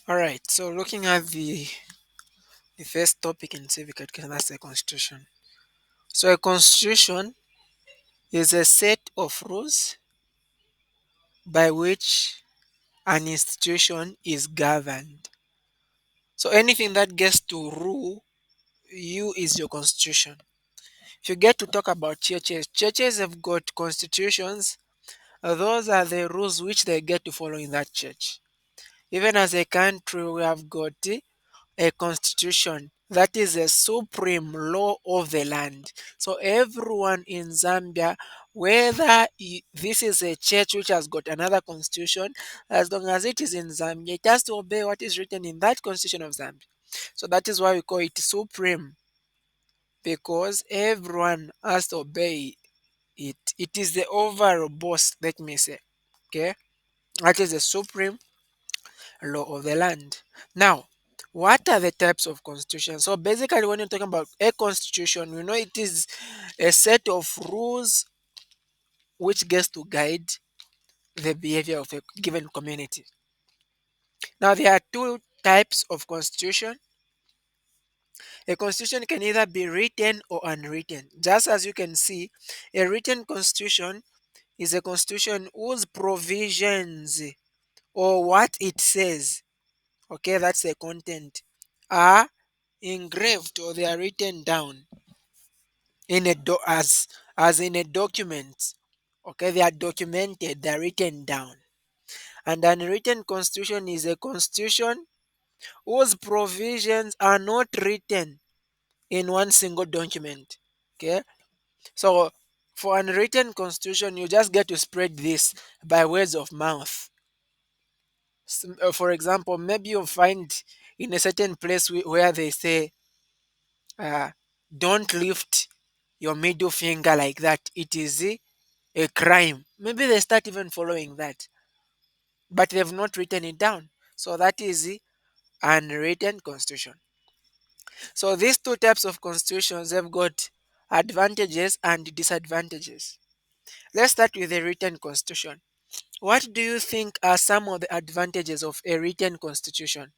All right. So looking at the first topic in civic education, that's the constitution. So a constitution is a set of rules by which an institution is governed. So anything that gets to rule you is your constitution. If you get to talk about churches, churches have got constitutions. Those are the rules which they get to follow in that church. Even as a country, we have got a constitution that is a supreme law of the land. So everyone in Zambia, whether this is a church which has got another constitution, as long as it is in Zambia, it has to obey what is written in that constitution of Zambia. So that is why we call it supreme, because everyone has to obey it. It is the overall boss, let me say. Okay, that is the supreme law of the land. Now, what are the types of constitution? So basically, when you're talking about a constitution, you know it is a set of rules which gets to guide the behavior of a given community. Now, there are two types of constitution. A constitution can either be written or unwritten. Just as you can see, a written constitution is a constitution whose provisions or what it says, okay, that's the content, are engraved or they are written down in as in a document. Okay, they are documented, they are written down. And an unwritten constitution is a constitution whose provisions are not written in one single document. Okay, so for an unwritten constitution, you just get to spread this by words of mouth. For example, maybe you find in a certain place where they say, uh, don't lift your middle finger like that. It is a crime. Maybe they start even following that, but they've not written it down. So that is the unwritten constitution. So these two types of constitutions have got advantages and disadvantages. Let's start with the written constitution. What do you think are some of the advantages of a written constitution?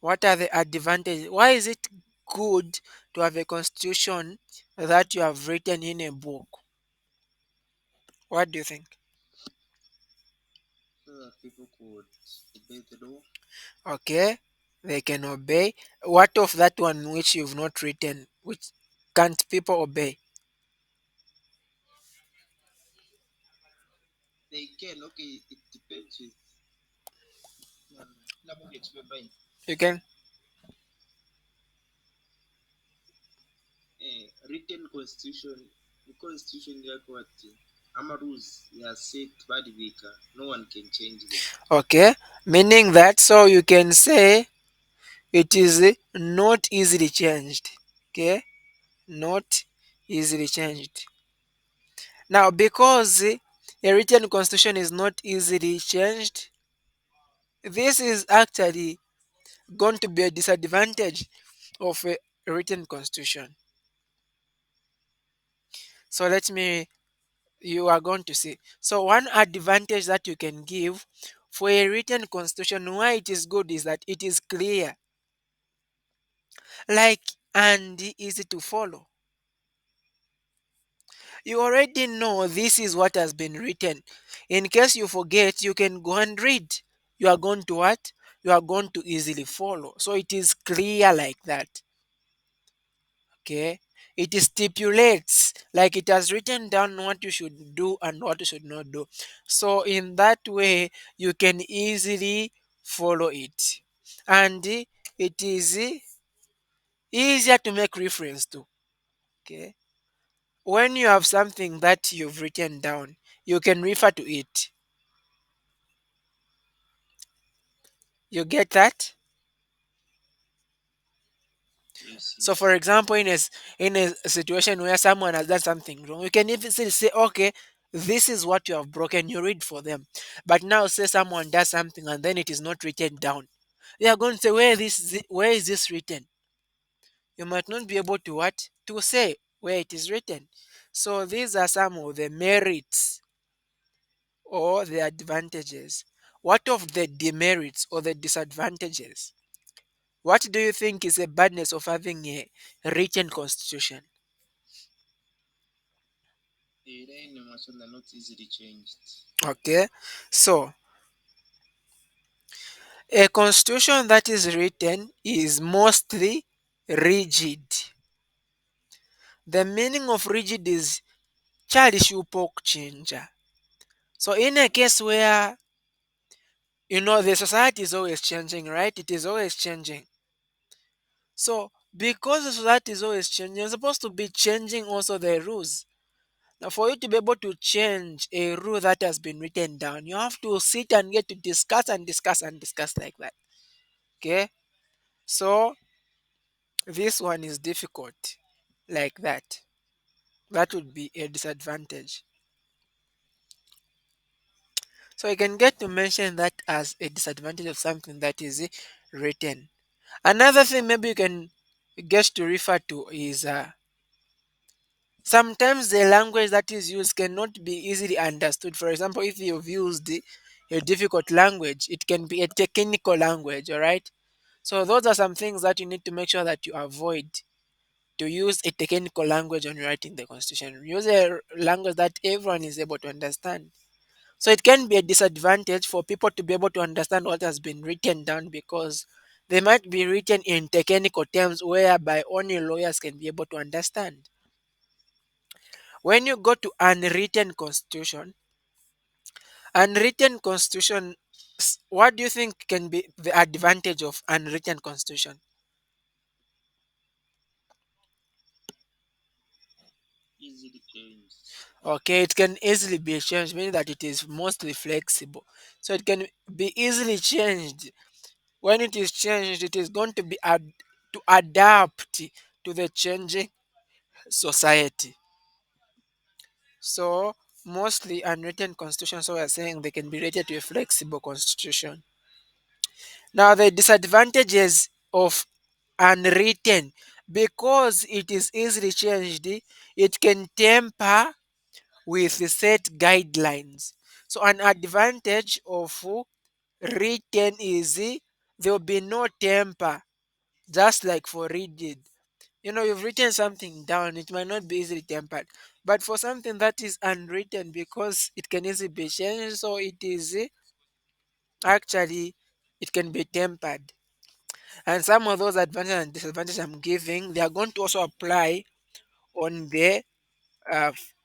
What are the advantages? Why is it good to have a constitution that you have written in a book? What do you think? Okay, they can obey. What of that one which you've not written? Which can't people obey? You can. Okay, meaning that so you can say it is not easily changed. Okay, not easily changed. Now, because a written constitution is not easily changed, this is actually going to be a disadvantage of a written constitution. So let me, you are going to see. So one advantage that you can give for a written constitution, why it is good is that it is clear, like, and easy to follow. You already know this is what has been written. In case you forget, you can go and read. You are going to what? You are going to easily follow. So it is clear like that. Okay. It stipulates, like it has written down what you should do and what you should not do. So in that way, you can easily follow it. And it is easier to make reference to. Okay. When you have something that you've written down, you can refer to it. You get that? So, for example, in a situation where someone has done something wrong, you can even say, okay, this is what you have broken. You read for them. But now, say someone does something and then it is not written down. They are going to say, where is this written? You might not be able to what to say where it is written. So, these are some of the merits or the advantages? What of the demerits or the disadvantages? What do you think is the badness of having a written constitution? Okay, so a constitution that is written is mostly rigid. The meaning of rigid is chalishupo kuchinja. So in a case where the society is always changing, right? It is always changing. So because the society is always changing, you're supposed to be changing also the rules. Now, for you to be able to change a rule that has been written down, you have to sit and get to discuss and discuss and discuss like that. Okay? So this one is difficult like that. That would be a disadvantage. So you can get to mention that as a disadvantage of something that is written. Another thing maybe you can get to refer to is sometimes the language that is used cannot be easily understood. For example, if you've used a difficult language, it can be a technical language, all right? So those are some things that you need to make sure that you avoid to use a technical language when you're writing the constitution. Use a language that everyone is able to understand. So it can be a disadvantage for people to be able to understand what has been written down because they might be written in technical terms whereby only lawyers can be able to understand. When you go to unwritten constitution, what do you think can be the advantage of unwritten constitution? Okay, it can easily be changed, meaning that it is mostly flexible. So it can be easily changed. When it is changed, it is going to be to adapt to the changing society. So mostly unwritten constitutions, so we are saying they can be rated to a flexible constitution. Now the disadvantages of unwritten, because it is easily changed, it can temper with set guidelines. So an advantage of written is there will be no temper, just like for rigid. You've written something down, it might not be easily tempered. But for something that is unwritten, because it can easily be changed, so it is actually it can be tempered. And some of those advantages and disadvantages I'm giving, they are going to also apply on the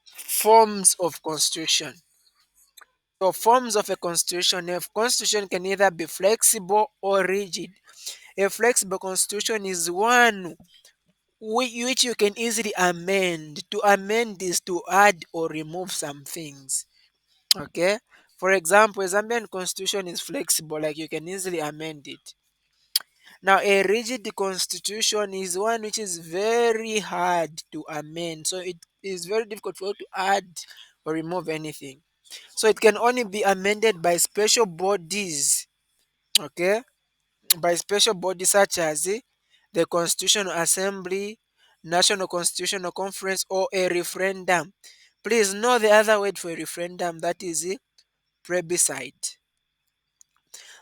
forms of constitution. So forms of a constitution can either be flexible or rigid. A flexible constitution is one which you can easily amend. To amend is to add or remove some things. Okay? For example, a Zambian constitution is flexible, like you can easily amend it. Now, a rigid constitution is one which is very hard to amend. So it is very difficult for you to add or remove anything. So it can only be amended by special bodies. Okay? By special bodies such as the Constitutional Assembly, National Constitutional Conference, or a referendum. Please know the other word for a referendum, that is plebiscite.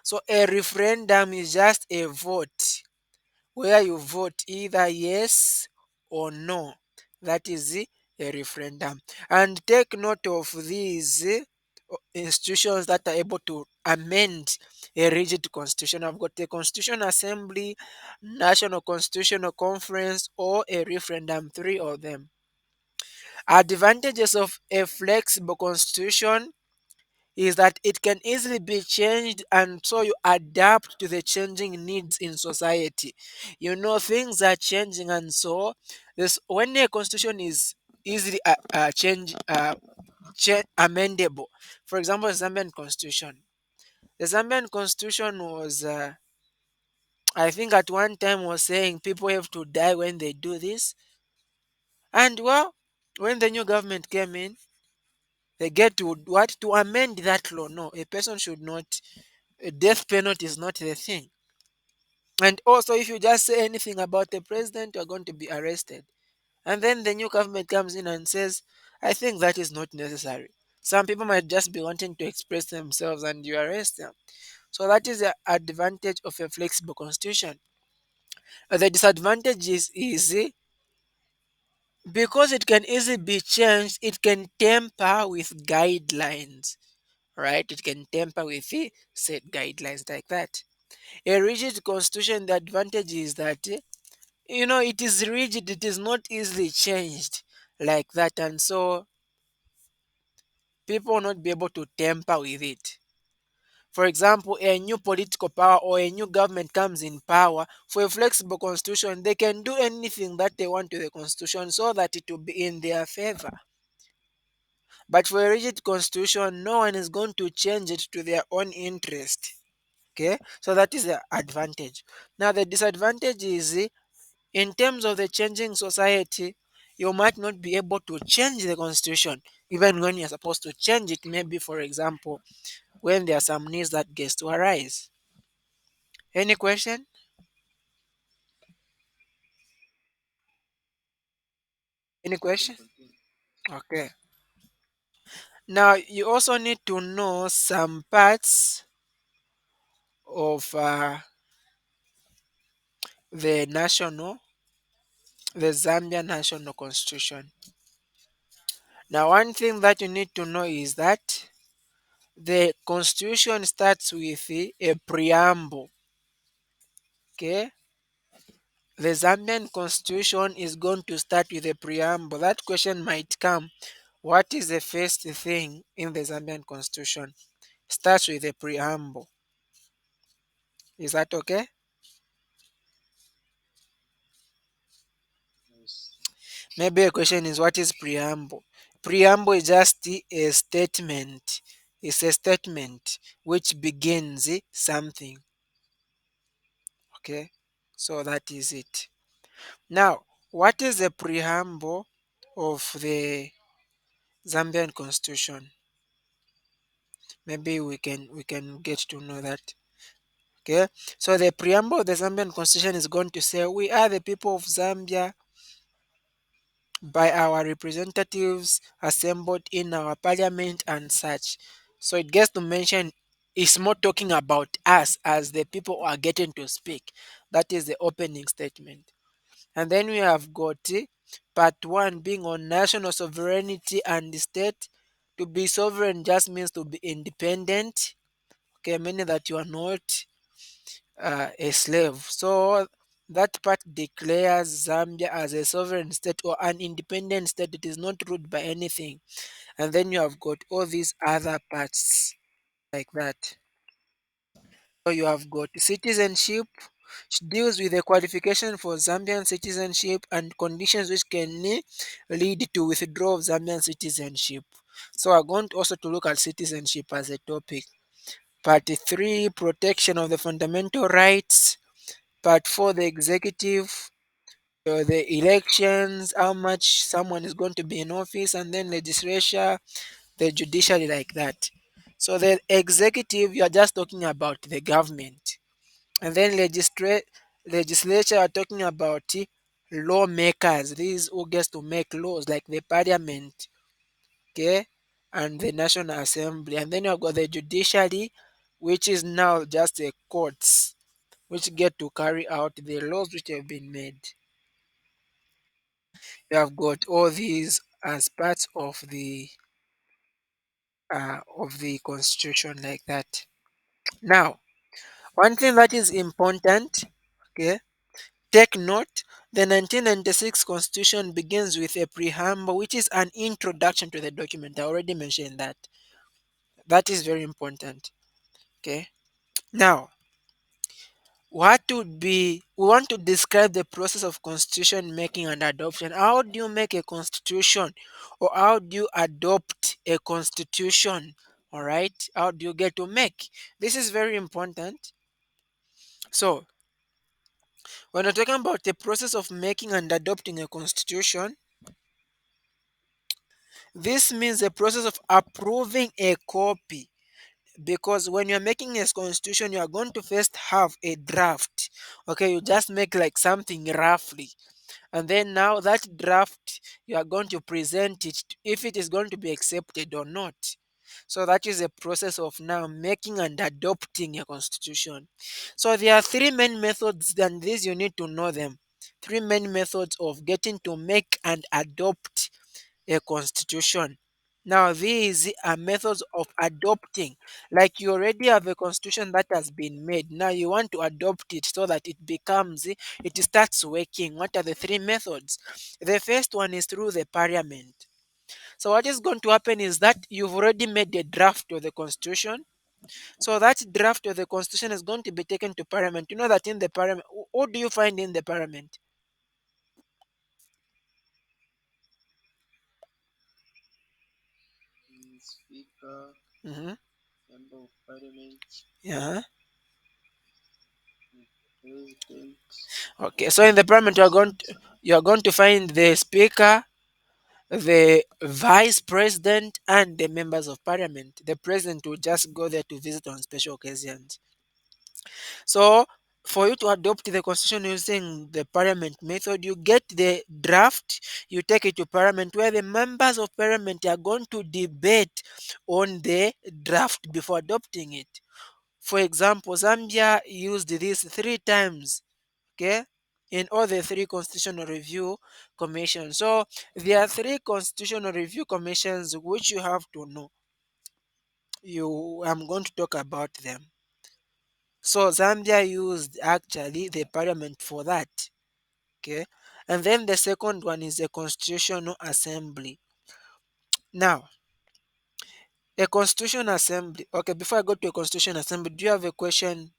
So a referendum is just a vote where you vote either yes or no. That is a referendum. And take note of these institutions that are able to amend a rigid constitution. I've got a constitution assembly, national constitutional conference, or a referendum, three of them. Advantages of a flexible constitution is that it can easily be changed and so you adapt to the changing needs in society. Things are changing and so this when a constitution is easily amendable. For example, the Zambian constitution was I think at one time was saying people have to die when they do this. And well, when the new government came in, they get to what to amend that law. No, a person should not, a death penalty is not the thing. And also, if you just say anything about the president, you're going to be arrested. And then the new government comes in and says, I think that is not necessary. Some people might just be wanting to express themselves and you arrest them. So that is the advantage of a flexible constitution. The disadvantage is because it can easily be changed, it can tamper with guidelines, right? It can tamper with the set guidelines like that. A rigid constitution, the advantage is that it is rigid, it is not easily changed like that, and so people will not be able to tamper with it. For example, a new political power or a new government comes in power. For a flexible constitution, they can do anything that they want to the constitution so that it will be in their favor. But for a rigid constitution, no one is going to change it to their own interest. Okay, so that is the advantage. Now, the disadvantage is in terms of the changing society, you might not be able to change the constitution even when you're supposed to change it. Maybe, for example, when there are some needs that gets to arise. Any question? Any question? Okay. Now, you also need to know some parts of the national, the Zambia national constitution. Now, one thing that you need to know is that the constitution starts with a preamble. Okay, the Zambian constitution is going to start with a preamble. That question might come. What is the first thing in the Zambian constitution? Starts with a preamble. Is that okay? Maybe a question is what is preamble? Preamble is just a statement. It's a statement which begins something. Okay, so that is it. Now, what is the preamble of the Zambian constitution? Maybe we can get to know that. Okay, so the preamble of the Zambian constitution is going to say we are the people of Zambia by our representatives assembled in our parliament and such. So it gets to mention it's more talking about us as the people who are getting to speak. That is the opening statement. And then we have got part one being on national sovereignty and the state. To be sovereign just means to be independent. Okay, meaning that you are not a slave. So that part declares Zambia as a sovereign state or an independent state. It is not ruled by anything. And then you have got all these other parts like that. So you have got citizenship, which deals with the qualification for Zambian citizenship and conditions which can lead to withdrawal of Zambian citizenship. So we're going to also to look at citizenship as a topic. Part 3, protection of the fundamental rights. Part 4, the executive, the elections, how much someone is going to be in office, and then legislature, the judiciary, like that. So the executive, you are just talking about the government, and then legislature are talking about lawmakers. These who gets to make laws, like the parliament, okay, and the national assembly, and then you've got the judiciary, which is now just the courts, which get to carry out the laws which have been made. You have got all these as parts of the constitution like that. Now, one thing that is important, okay, take note. The 1996 constitution begins with a preamble, which is an introduction to the document. I already mentioned that. That is very important. Okay. Now, what would be we want to describe the process of constitution making and adoption. How do you make a constitution or how do you adopt a constitution? All right, how do you get to make? This is very important. So when we're talking about the process of making and adopting a constitution, this means the process of approving a copy, because when you're making a constitution you are going to first have a draft. Okay, you just make like something roughly, And then now that draft, you are going to present it if it is going to be accepted or not. So that is a process of now making and adopting a constitution. So there are three main methods, and these you need to know them. Three main methods of getting to make and adopt a constitution. Now, these are methods of adopting. Like you already have a constitution that has been made. Now you want to adopt it so that it becomes, it starts working. What are the three methods? The first one is through the parliament. So what is going to happen is that you've already made a draft of the constitution. So that draft of the constitution is going to be taken to parliament. You know that in the parliament, what do you find in the parliament? Mm-hmm. Yeah. Okay. So in the parliament, you are going to find the speaker, the vice president, and the members of parliament. The president will just go there to visit on special occasions. So, for you to adopt the constitution using the parliament method, you get the draft, you take it to parliament, where the members of parliament are going to debate on the draft before adopting it. For example, Zambia used this three times, okay, in all the three constitutional review commissions. So there are three constitutional review commissions which you have to know. I'm going to talk about them. So Zambia used actually the parliament for that. Okay. And then the second one is the constitutional assembly. Now, a constitutional assembly. Okay, before I go to a constitutional assembly, do you have a question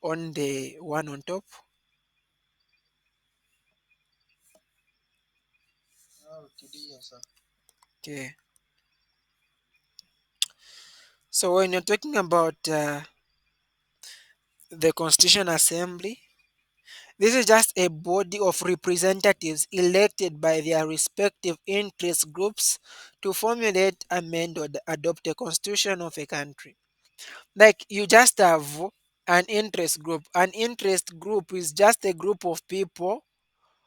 on the one on top? Okay. So when you're talking about the constitutional assembly, this is just a body of representatives elected by their respective interest groups to formulate, amend, or adopt a constitution of a country. Like you just have an interest group. An interest group is just a group of people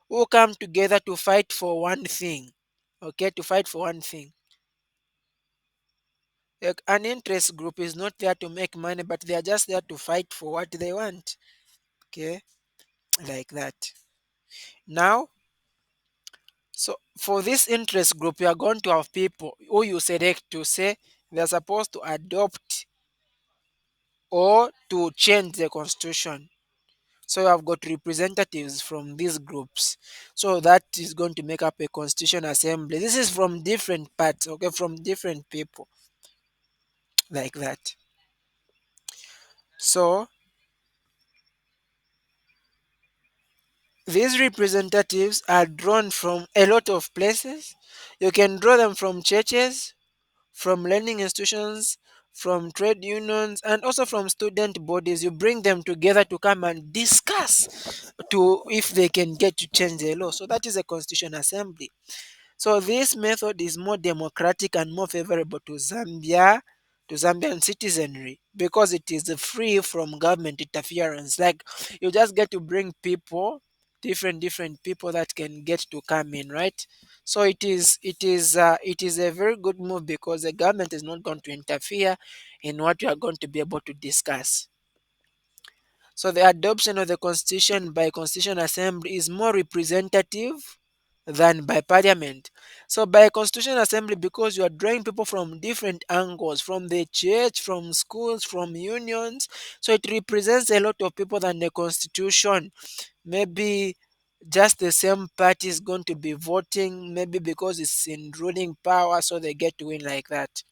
who come together to fight for one thing. Okay, to fight for one thing. Like an interest group is not there to make money, but they are just there to fight for what they want. Okay, like that. Now, so for this interest group, you are going to have people who you select to say they are supposed to adopt or to change the constitution. So you have got representatives from these groups. So that is going to make up a constitution assembly. This is from different parts, okay, from different people, like that. So these representatives are drawn from a lot of places. You can draw them from churches, from learning institutions, from trade unions, and also from student bodies. You bring them together to come and discuss to if they can get to change the law. So that is a constitution assembly. So this method is more democratic and more favorable to Zambian citizenry because it is free from government interference. Like you just get to bring people, different people that can get to come in, right? So it is a very good move because the government is not going to interfere in what you are going to be able to discuss. So the adoption of the constitution by constitutional assembly is more representative than by parliament. So by constitutional assembly, because you are drawing people from different angles, from the church, from schools, from unions, so it represents a lot of people than the constitution. Maybe just the same party is going to be voting, maybe because it's in ruling power, so they get to win like that.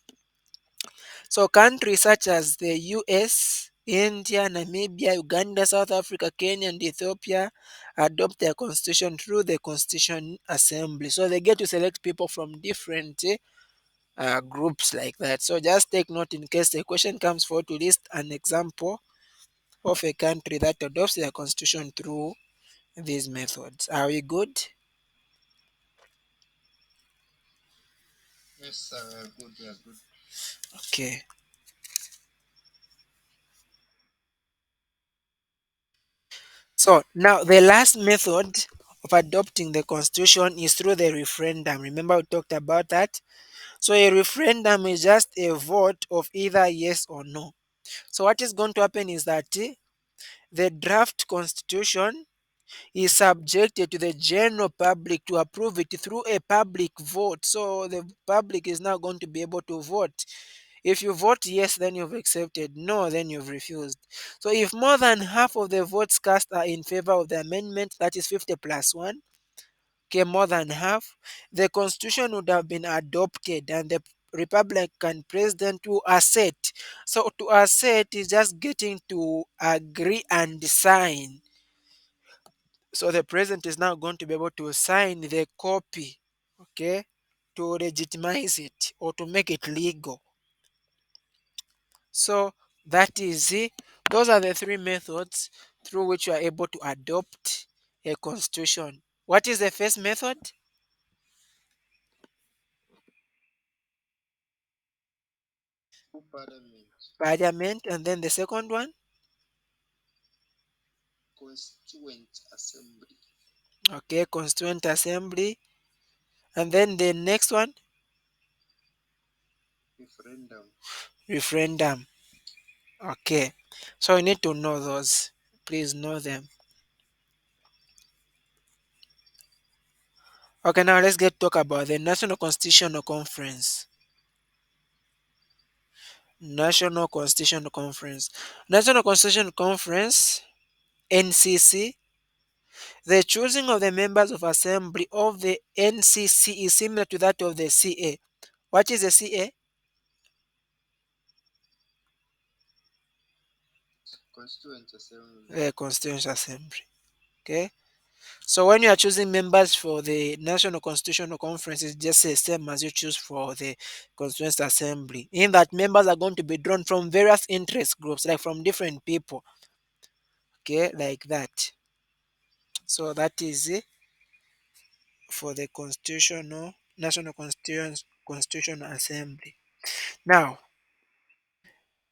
So countries such as the US, India, Namibia, Uganda, South Africa, Kenya, and Ethiopia adopt their constitution through the Constitution Assembly. So they get to select people from different groups like that. So just take note in case the question comes for to list an example of a country that adopts their constitution through these methods. Are we good? Okay. So now the last method of adopting the constitution is through the referendum. Remember we talked about that. So a referendum is just a vote of either yes or no. So what is going to happen is that the draft constitution is subjected to the general public to approve it through a public vote. So the public is now going to be able to vote. If you vote yes, then you've accepted. No, then you've refused. So if more than half of the votes cast are in favor of the amendment, that is 50 plus 1, okay, more than half, the constitution would have been adopted and the Republican president to assent. So to assent is just getting to agree and sign. So the president is now going to be able to sign the copy, okay, to legitimize it or to make it legal. So that is it. Those are the three methods through which you are able to adopt a constitution. What is the first method? Parliament. And then the second one? Okay, Constituent Assembly. And then the next one? Referendum. Okay. So you need to know those. Please know them. Okay, now let's get talk about the National Constitutional Conference. National Constitutional Conference. National Constitutional Conference, NCC. The choosing of the members of assembly of the NCC is similar to that of the CA. What is the CA? The Constituent Assembly. Okay. So when you are choosing members for the National Constitutional Conference, it's just the same as you choose for the Constituent Assembly. In that members are going to be drawn from various interest groups, like from different people. Okay, like that. So that is it for the Constitutional Assembly. Now,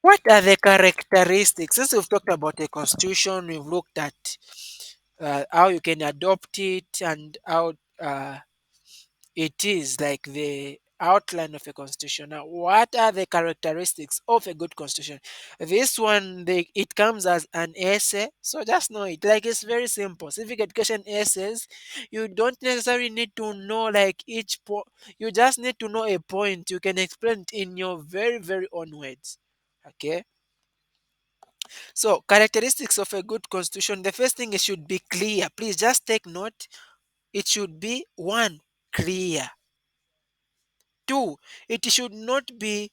what are the characteristics? Since we've talked about a constitution, we've looked at how you can adopt it and how it is like the outline of a constitution. Now, what are the characteristics of a good constitution? This one, it comes as an essay, so just know it. Like it's very simple. Civic education essays, you don't necessarily need to know like each point. You just need to know a point. You can explain it in your very very own words. Okay. So, characteristics of a good constitution. The first thing, it should be clear. Please just take note. It should be one, clear. Two, it should not be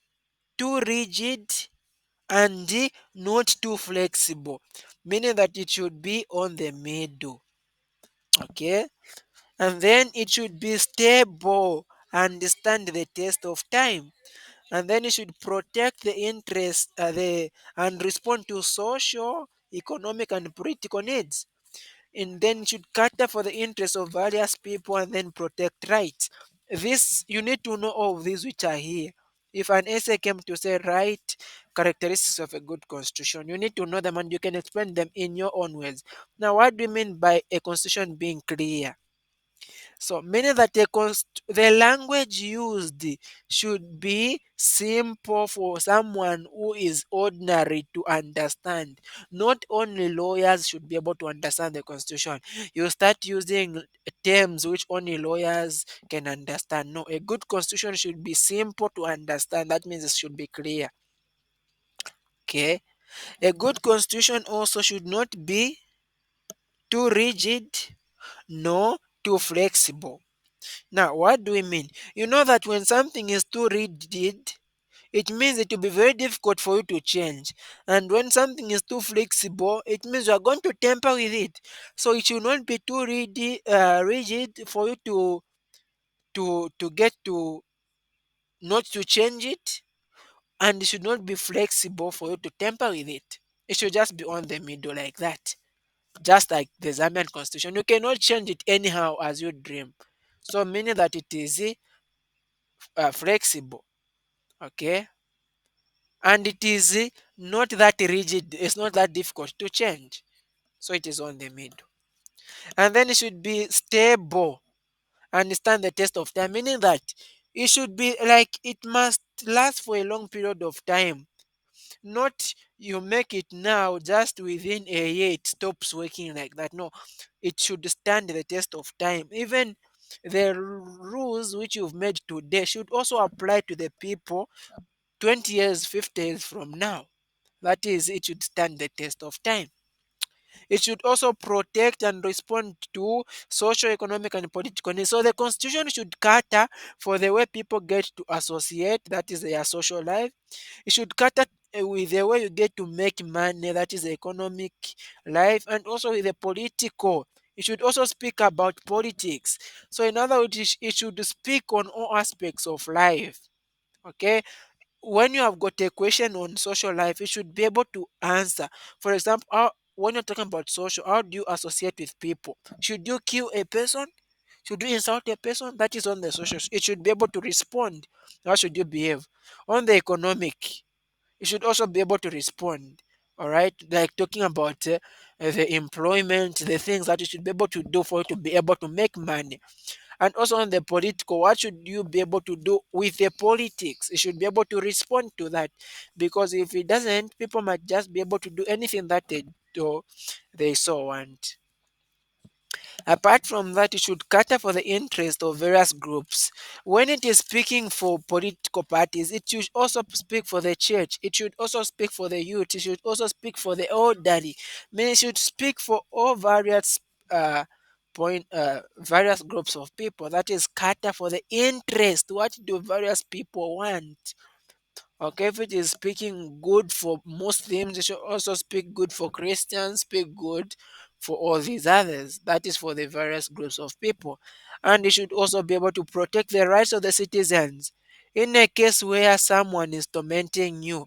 too rigid and not too flexible, meaning that it should be on the middle. Okay, and then it should be stable and stand the test of time, and then it should protect the interest and respond to social, economic, and political needs, and then should cater for the interests of various people and then protect rights. This you need to know all of these which are here. If an essay came to say right characteristics of a good constitution, you need to know them and you can explain them in your own words. Now, what do you mean by a constitution being clear? So meaning that the language used should be simple for someone who is ordinary to understand. Not only lawyers should be able to understand the constitution. You start using terms which only lawyers can understand. No, a good constitution should be simple to understand. That means it should be clear. Okay. A good constitution also should not be too rigid nor too flexible. Now, what do we mean? You know that when something is too rigid, it means it will be very difficult for you to change. And when something is too flexible, it means you are going to tamper with it. So it should not be too rigid for you to get to not to change it, and it should not be flexible for you to tamper with it. It should just be on the middle like that. Just like the Zambian constitution, you cannot change it anyhow as you dream. So meaning that it is flexible, okay, and it is not that rigid, it's not that difficult to change, so it is on the middle. And then it should be stable and stand the test of time, meaning that it should be like it must last for a long period of time. Not you make it now, just within a year it stops working like that. No, it should stand the test of time. Even the rules which you've made today should also apply to the people 20 years, 50 years from now. That is, it should stand the test of time. It should also protect and respond to social, economic, and political needs. So the constitution should cater for the way people get to associate, that is their social life. It should cater with the way you get to make money, that is the economic life, and also with the political. It should also speak about politics. So in other words, it should speak on all aspects of life. Okay, when you have got a question on social life, you should be able to answer. For example, when you're talking about social, how do you associate with people? Should you kill a person? Should you insult a person? That is on the social. It should be able to respond. How should you behave? On the economic, you should also be able to respond. All right, like talking about the employment, the things that you should be able to do for you to be able to make money. And also on the political, what should you be able to do with the politics? You should be able to respond to that, because if it doesn't, people might just be able to do anything that they do, they so want. Apart from that, it should cater for the interest of various groups. When it is speaking for political parties, it should also speak for the church. It should also speak for the youth. It should also speak for the elderly. Mean, it should speak for all various various groups of people. That is cater for the interest. What do various people want? Okay, if it is speaking good for Muslims, it should also speak good for Christians, speak good for all these others. That is for the various groups of people. And it should also be able to protect the rights of the citizens. In a case where someone is tormenting you,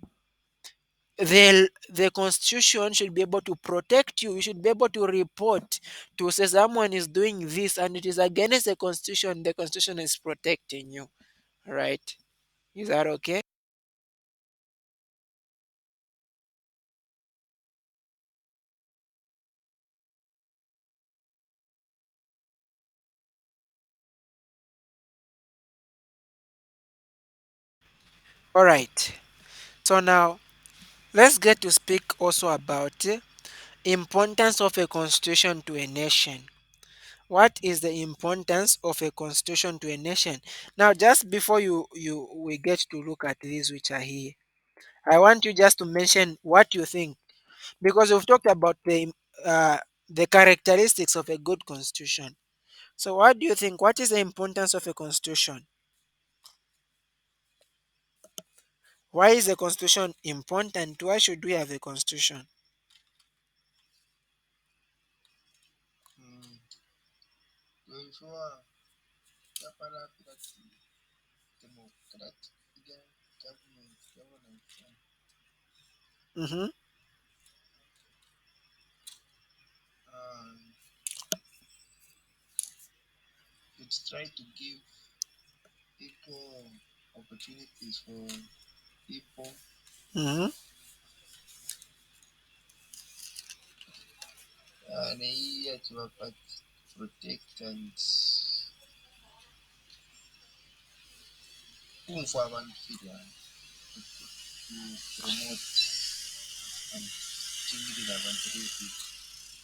the constitution should be able to protect you. You should be able to report to say someone is doing this and it is against the constitution is protecting you. Right? Is that okay? All right. So now let's get to speak also about importance of a constitution to a nation. What is the importance of a constitution to a nation? Now, just before you we get to look at these which are here, I want you just to mention what you think, because we've talked about the characteristics of a good constitution. So, what do you think? What is the importance of a constitution? Why is the constitution important? Why should we have a constitution? Mm-hmm. Mm-hmm.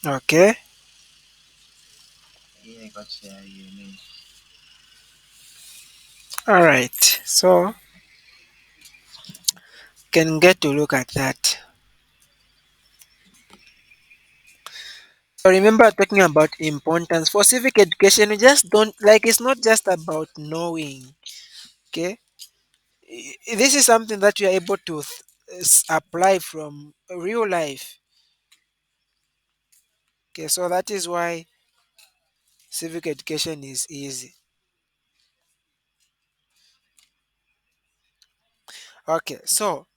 Okay. All right. So can get to look at that. So remember talking about importance for civic education. You just don't like it's not just about knowing. Okay, this is something that you are able to apply from real life. Okay, so that is why civic education is easy. Okay, so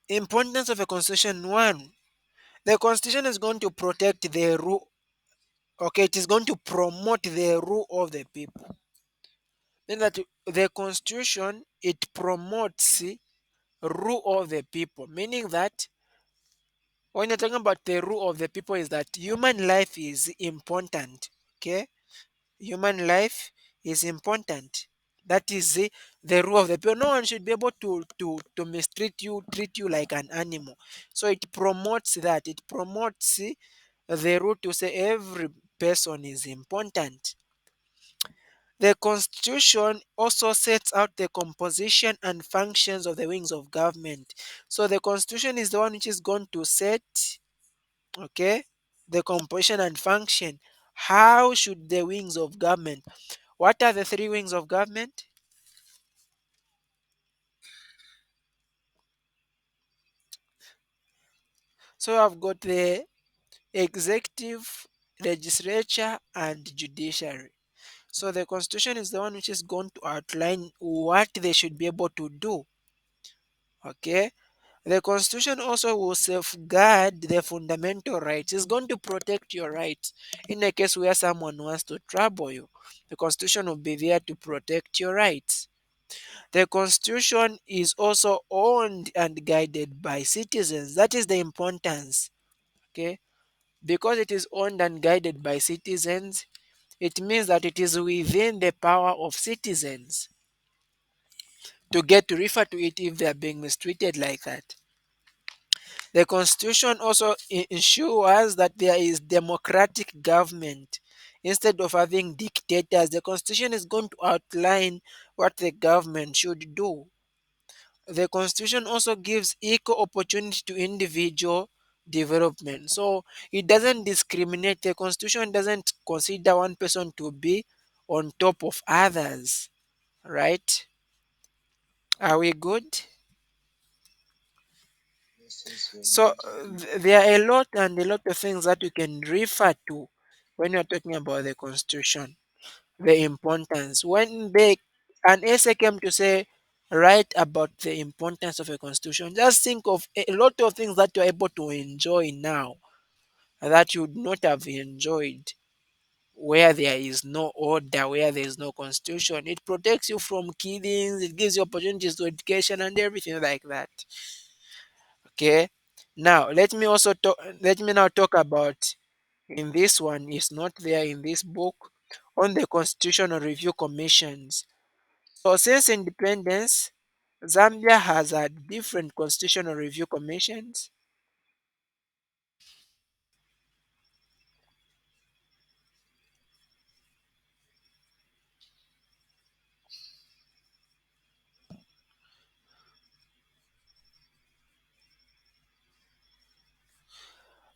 importance of a constitution. One, the constitution is going to protect the rule. Okay, it is going to promote the rule of the people. Then that the constitution it promotes rule of the people, meaning that When you're talking about the rule of the people, is that human life is important. Okay, human life is important. That is the rule of the people. No one should be able to mistreat you, treat you like an animal. So it promotes that. It promotes the rule to say every person is important. The Constitution also sets out the composition and functions of the wings of government. So the Constitution is the one which is going to set, okay, the composition and function. How should the wings of government? What are the three wings of government? So I've got the executive, legislature, and judiciary. So the Constitution is the one which is going to outline what they should be able to do. Okay. The Constitution also will safeguard the fundamental rights. It's going to protect your rights. In a case where someone wants to trouble you, the Constitution will be there to protect your rights. The Constitution is also owned and guided by citizens. That is the importance. Okay? Because it is owned and guided by citizens, it means that it is within the power of citizens to get to refer to it if they are being mistreated like that. The Constitution also ensures that there is democratic government. Instead of having dictators, the Constitution is going to outline what the government should do. The Constitution also gives equal opportunity to individual development. So it doesn't discriminate. The Constitution doesn't consider one person to be on top of others. Right? Are we good? So there are a lot and a lot of things that you can refer to when you're talking about the Constitution. The importance. When they an essay came to say write about the importance of a constitution, just think of a lot of things that you're able to enjoy now that you would not have enjoyed where there is no order, where there is no constitution. It protects you from killings, it gives you opportunities to education and everything like that. Okay. Now let me now talk about in this one is not there in this book on the constitutional review commissions. So since independence, Zambia has had different constitutional review commissions.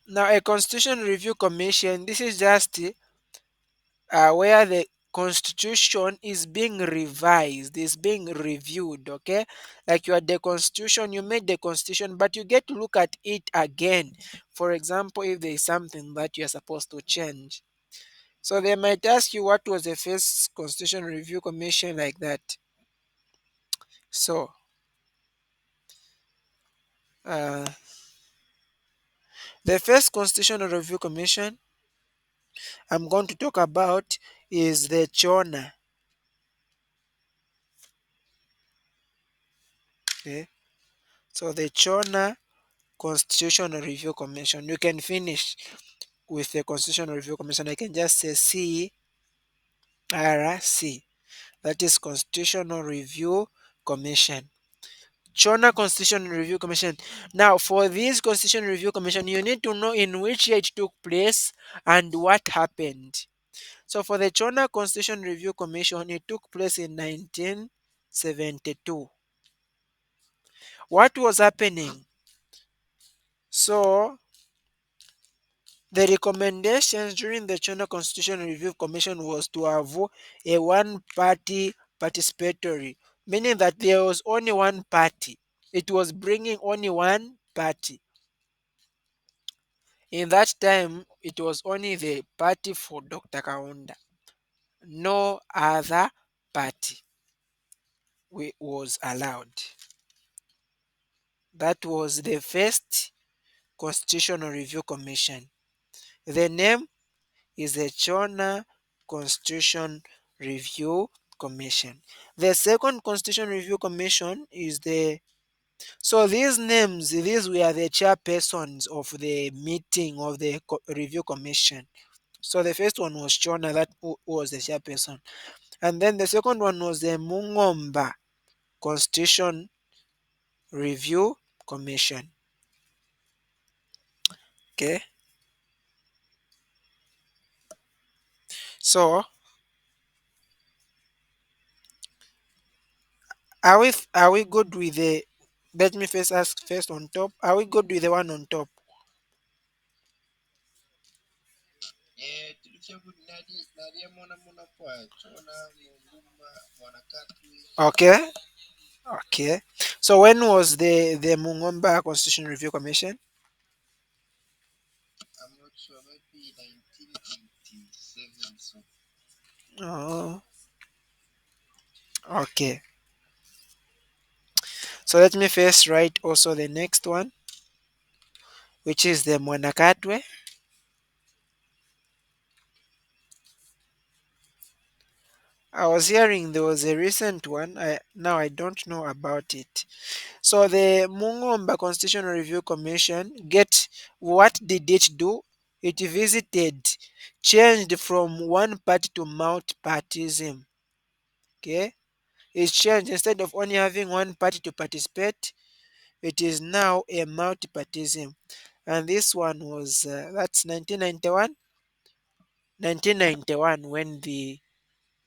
Now, a constitutional review commission, this is just where the constitution is being revised, is being reviewed. Okay, like you had the constitution, you made the constitution, but you get to look at it again. For example, if there is something that you are supposed to change, so they might ask you what was the first constitutional review commission like that. So. Uh, The first Constitutional Review Commission I'm going to talk about is the Chona. Okay. So the Chona Constitutional Review Commission. You can finish with the Constitutional Review Commission. I can just say CRC. That is Constitutional Review Commission. Chona Constitutional Review Commission. Now, for this Constitutional Review Commission, you need to know in which year it took place and what happened. So for the Chona Constitution Review Commission, it took place in 1972. What was happening? So the recommendations during the Chona Constitution Review Commission was to have a one-party participatory, meaning that there was only one party. It was bringing only one party. In that time, it was only the party for Dr. Kaunda. No other party was allowed. That was the first Constitutional Review Commission. The name is the Chona Constitution Review Commission. The second Constitution Review Commission is the So these names, these were the chairpersons of the meeting of the review commission. So the first one was Chona, that who was the chairperson, and then the second one was the Mungomba Constitution Review Commission. Okay, so are we good with the? Let me first ask first on top. Are we good with the one on top? Okay, okay. So when was the Mungomba Constitution Review Commission? Oh, okay. So let me first write also the next one, which is the Mwanakatwe. I was hearing there was a recent one. Now I don't know about it. So the Mungomba Constitutional Review Commission, get what did it do? It visited, changed from one party to multi-partyism. Okay, it's changed instead of only having one party to participate. It is now a multi-partyism, and this one was that's 1991. 1991 when the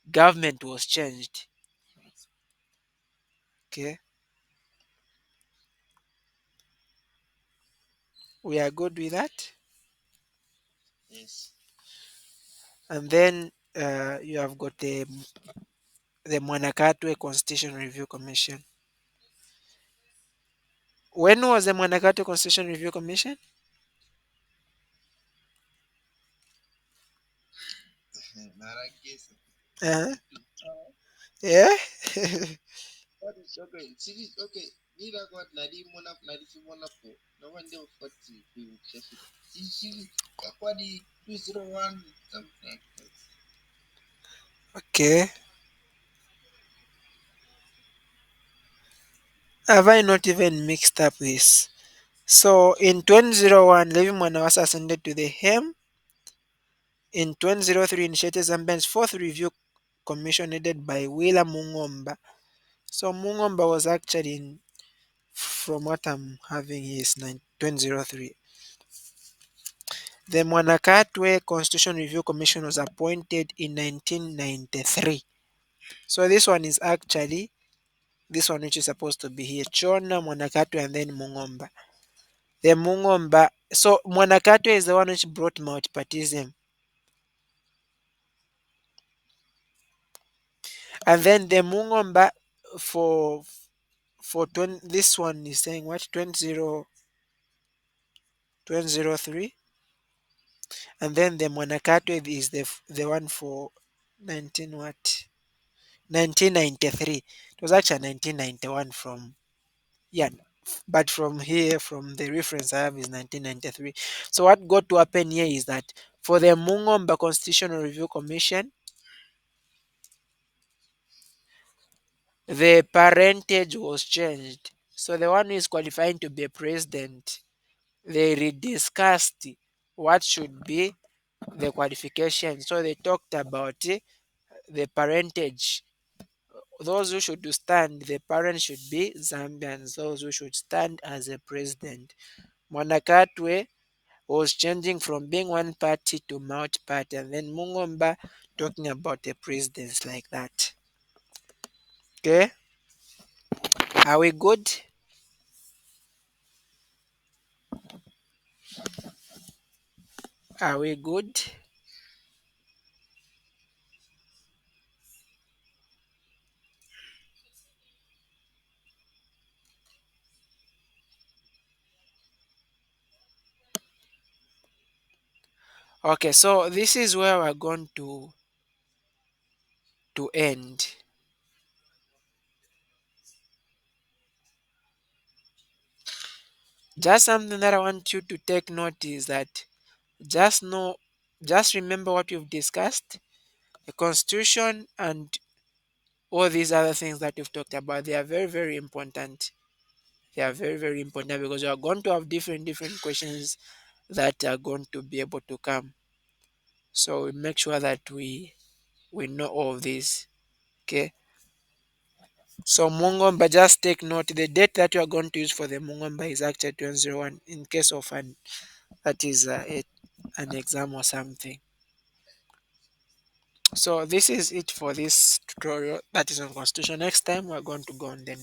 government was changed. Okay, we are good with that. And then you have got the Mwanakatwe Constitution Review Commission. When was the Mwanakatwe Constitution Review Commission? Uh-huh. Yeah. Okay. Have I not even mixed up this? So in 2001, Levi Mwanawasa ascended to the helm. In 2003, initiated Zambia's fourth review commission headed by Willa Mungomba. So Mungomba was actually in, from what I'm having is 2003. The Mwanakatwe Constitution Review Commission was appointed in 1993. So this one is actually this one which is supposed to be here. Chona, Mwanakatwe, and then Mungomba. The Mungomba. So Mwanakatwe is the one which brought multipartism. And then the Mungomba for this one is saying what 2003, and then the Mwanakatwe is the one for 19 what 1993. It was actually 1991 from yeah, but from here from the reference I have is 1993. So what got to happen here is that for the Mungomba Constitutional Review Commission, the parentage was changed. So the one who is qualifying to be a president, they rediscussed what should be the qualification. So they talked about the parentage. Those who should stand, the parents should be Zambians. Those who should stand as a president. Mwanakatwe was changing from being one party to multi party, and then Mungomba talking about the presidents like that. Okay, are we good? Are we good? Okay, so this is where we're going to end. Just something that I want you to take note is that just know, just remember what you've discussed. The constitution and all these other things that you've talked about, they are very, very important. They are very, very important because you are going to have different questions that are going to be able to come. So we make sure that we know all of this. Okay. So Mungomba, just take note. The date that you are going to use for the Mungomba is actually 2001 in case of that is an exam or something. So this is it for this tutorial that is on constitution. Next time we're going to go on the